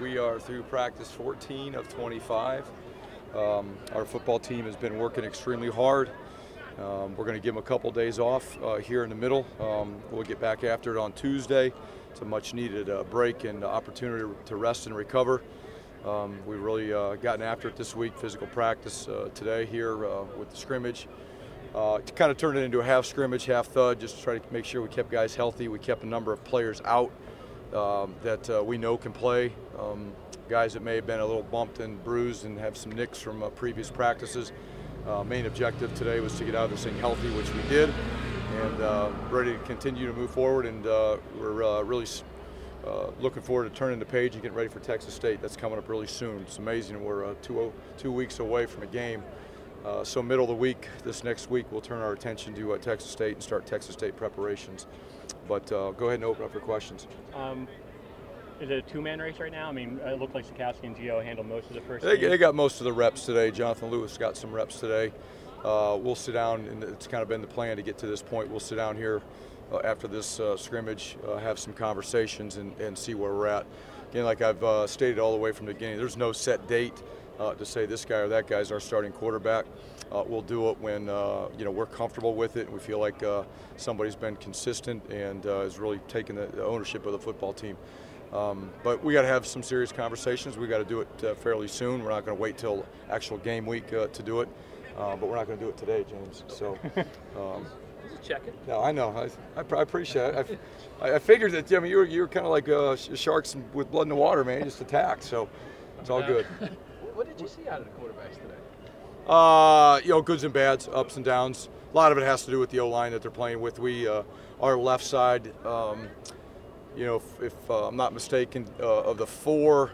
We are through practice 14 of 25. Our football team has been working extremely hard. We're going to give them a couple days off here in the middle. We'll get back after it on Tuesday. It's a much needed break and opportunity to rest and recover. We've really gotten after it this week, physical practice today here with the scrimmage. To kind of turn it into a half scrimmage, half thud, just to try to make sure we kept guys healthy. We kept a number of players out that we know can play. Guys that may have been a little bumped and bruised and have some nicks from previous practices. Main objective today was to get out of this thing healthy, which we did, and ready to continue to move forward. And we're really looking forward to turning the page and getting ready for Texas State. That's coming up really soon. It's amazing. We're 2 weeks away from a game. So middle of the week, this next week, we'll turn our attention to Texas State and start Texas State preparations. But go ahead and open up for questions. Is it a two-man race right now? I mean, it looked like Sikowski and Gio handled most of the first They got most of the reps today. Jonathan Lewis got some reps today. We'll sit down, and it's kind of been the plan to get to this point. We'll sit down here after this scrimmage, have some conversations, and see where we're at. Again, like I've stated all the way from the beginning, there's no set date to say this guy or that guy is our starting quarterback. We'll do it when we're comfortable with it and we feel like somebody's been consistent and is really taking the ownership of the football team. But we got to have some serious conversations. We got to do it fairly soon. We're not going to wait till actual game week to do it, but we're not going to do it today, James. So. Just checking. No, I know. I appreciate it. I figured that. I mean, you were kind of like sharks with blood in the water, man. Just attacked. So it's all good. What did you see out of the quarterbacks today? Goods and bads, ups and downs. A lot of it has to do with the O-line that they're playing with. Our left side, if I'm not mistaken, of the four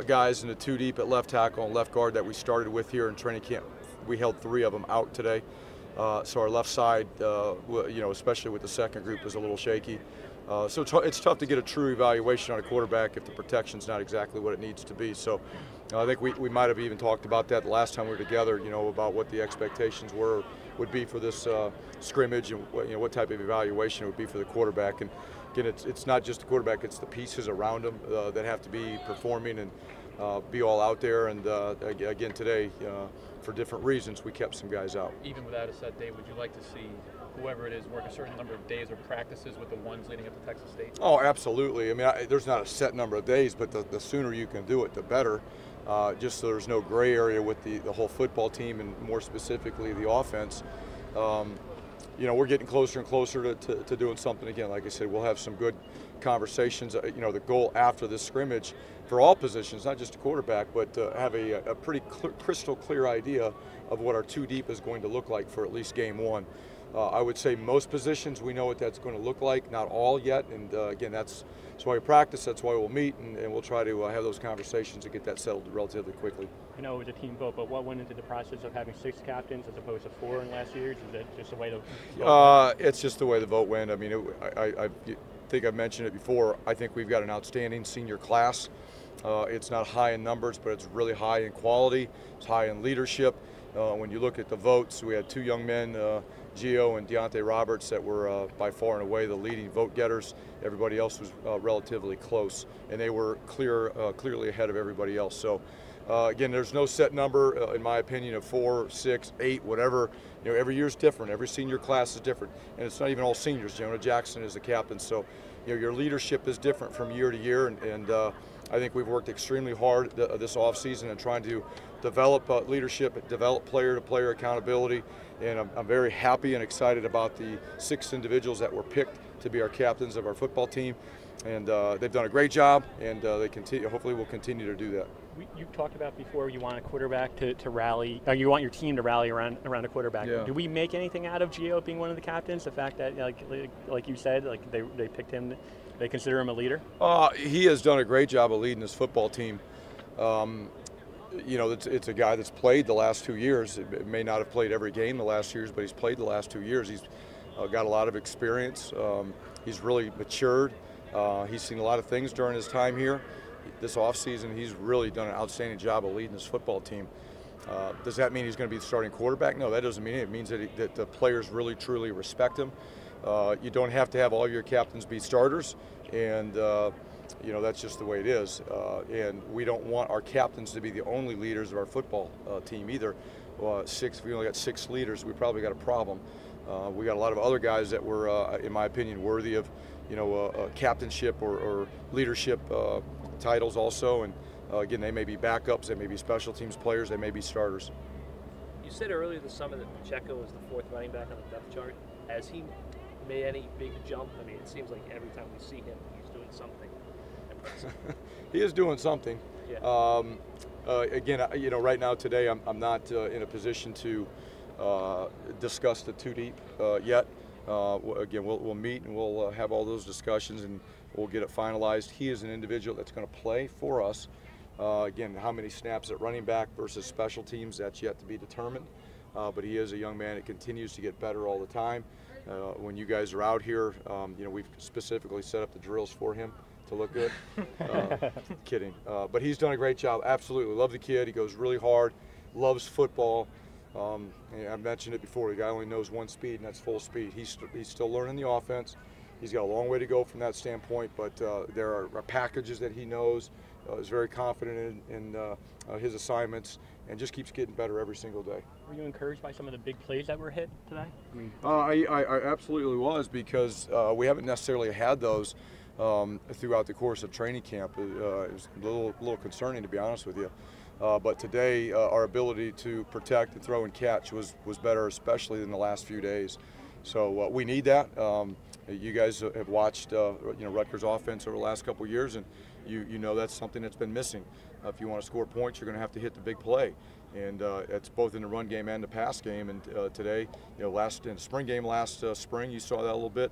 guys in the two deep at left tackle and left guard that we started with here in training camp, we held 3 of them out today. So our left side, especially with the second group, was a little shaky. So it's tough to get a true evaluation on a quarterback if the protection's not exactly what it needs to be. So I think we might have even talked about that the last time we were together, about what the expectations would be for this scrimmage and what type of evaluation it would be for the quarterback. And again, it's not just the quarterback, it's the pieces around him that have to be performing and be all out there. And again, today, for different reasons, we kept some guys out. Even without a set day, would you like to see whoever it is work a certain number of days or practices with the ones leading up to Texas State? Oh, absolutely. I mean, there's not a set number of days, but the sooner you can do it, the better. Just so there's no gray area with the whole football team and more specifically the offense. We're getting closer and closer to doing something again. Like I said, we'll have some good conversations. The goal after this scrimmage for all positions, not just a quarterback, but have a pretty crystal clear idea of what our two deep is going to look like for at least game one. I would say most positions we know what that's going to look like, not all yet. And again, that's why we practice, that's why we'll meet, and we'll try to have those conversations and get that settled relatively quickly. I know it was a team vote, but what went into the process of having 6 captains as opposed to 4 in last year's? Is that just the way the vote went? It's just the way the vote went. I mean, I think I've mentioned it before. I think we've got an outstanding senior class. It's not high in numbers, but it's really high in quality. It's high in leadership. When you look at the votes, we had 2 young men, Gio and Deontay Roberts, that were by far and away the leading vote getters. Everybody else was relatively close, and they were clearly ahead of everybody else. So again, there's no set number, in my opinion, of 4, 6, 8, whatever. Every year is different. Every senior class is different, and it's not even all seniors. Jonah Jackson is the captain, so your leadership is different from year to year, and I think we've worked extremely hard this offseason in trying to develop leadership, develop player-to-player accountability, and I'm very happy and excited about the 6 individuals that were picked to be our captains of our football team, and they've done a great job, and they hopefully will continue to do that. You talked about before you want a quarterback to rally, or you want your team to rally around a quarterback. Yeah. Do we make anything out of Gio being one of the captains? The fact that, like you said, like they picked him, they consider him a leader? He has done a great job of leading his football team. It's a guy that's played the last 2 years. It may not have played every game the last 2 years, but he's played the last 2 years. He's got a lot of experience. He's really matured. He's seen a lot of things during his time here. This offseason, he's really done an outstanding job of leading his football team. Does that mean he's going to be the starting quarterback? No, that doesn't mean it. It means that the players really, truly respect him. You don't have to have all your captains be starters, and you know, that's just the way it is. And we don't want our captains to be the only leaders of our football team either. If we only got 6 leaders, we probably got a problem. We got a lot of other guys that were, in my opinion, worthy of, you know, captainship or leadership titles also. And again, they may be backups, they may be special teams players, they may be starters. You said earlier this summer that Pacheco was the 4th running back on the depth chart. Has he made any big jump? I mean, it seems like every time we see him, he's doing something impressive. He is doing something. Yeah. Again, you know, right now today, I'm not in a position to discuss the too deep yet. Again, we'll meet and we'll have all those discussions and we'll get it finalized. He is an individual that's going to play for us. Again, how many snaps at running back versus special teams, that's yet to be determined. But he is a young man that continues to get better all the time. When you guys are out here, you know, we've specifically set up the drills for him to look good. Kidding. But he's done a great job. Absolutely. Love the kid. He goes really hard, loves football. I've mentioned it before. The guy only knows one speed, and that's full speed. He's still learning the offense. He's got a long way to go from that standpoint, but there are packages that he knows. Is very confident in his assignments, and just keeps getting better every single day. Were you encouraged by some of the big plays that were hit today? I absolutely was, because we haven't necessarily had those throughout the course of training camp. It was a little concerning, to be honest with you. But today, our ability to protect and throw and catch was better, especially in the last few days. So we need that. You guys have watched you know, Rutgers offense over the last couple of years, and you know that's something that's been missing. If you want to score points, you're going to have to hit the big play, and it's both in the run game and the pass game. And today, you know, in the spring game last spring, you saw that a little bit.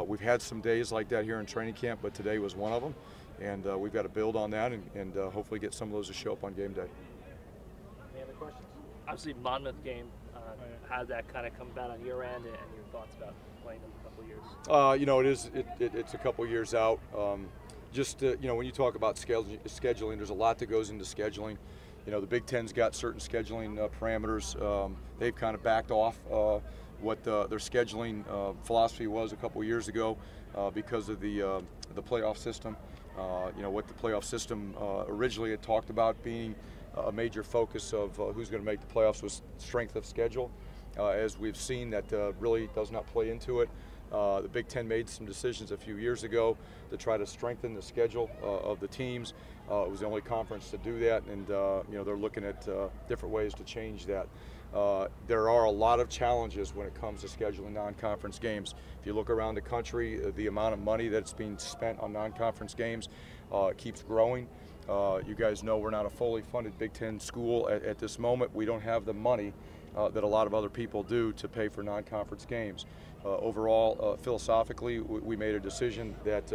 We've had some days like that here in training camp, but today was one of them, and we've got to build on that and hopefully get some of those to show up on game day. Any other questions? Obviously, Monmouth game. How did that kind of come about on your end, and your thoughts about playing them a couple of years? You know, it's a couple years out. You know, when you talk about scheduling, there's a lot that goes into scheduling. You know, the Big Ten's got certain scheduling parameters. They've kind of backed off what their scheduling philosophy was a couple years ago because of the playoff system. You know, what the playoff system originally had talked about being a major focus of who's going to make the playoffs was strength of schedule. As we've seen, that really does not play into it. The Big Ten made some decisions a few years ago to try to strengthen the schedule of the teams. It was the only conference to do that, and you know, they're looking at different ways to change that. There are a lot of challenges when it comes to scheduling non-conference games. If you look around the country, the amount of money that's being spent on non-conference games keeps growing. You guys know we're not a fully funded Big Ten school at this moment. We don't have the money that a lot of other people do to pay for non-conference games. Overall, philosophically, we made a decision that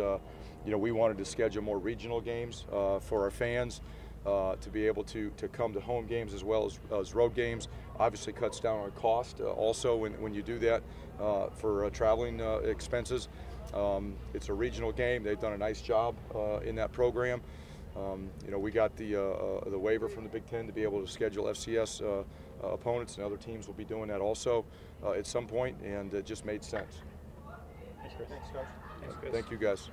you know, we wanted to schedule more regional games for our fans to be able to come to home games as well as road games. Obviously cuts down on cost also when you do that for traveling expenses. It's a regional game. They've done a nice job in that program. You know, we got the waiver from the Big Ten to be able to schedule FCS opponents, and other teams will be doing that also at some point, and it just made sense. Thanks, Chris. Thanks, Coach. Thank you, guys.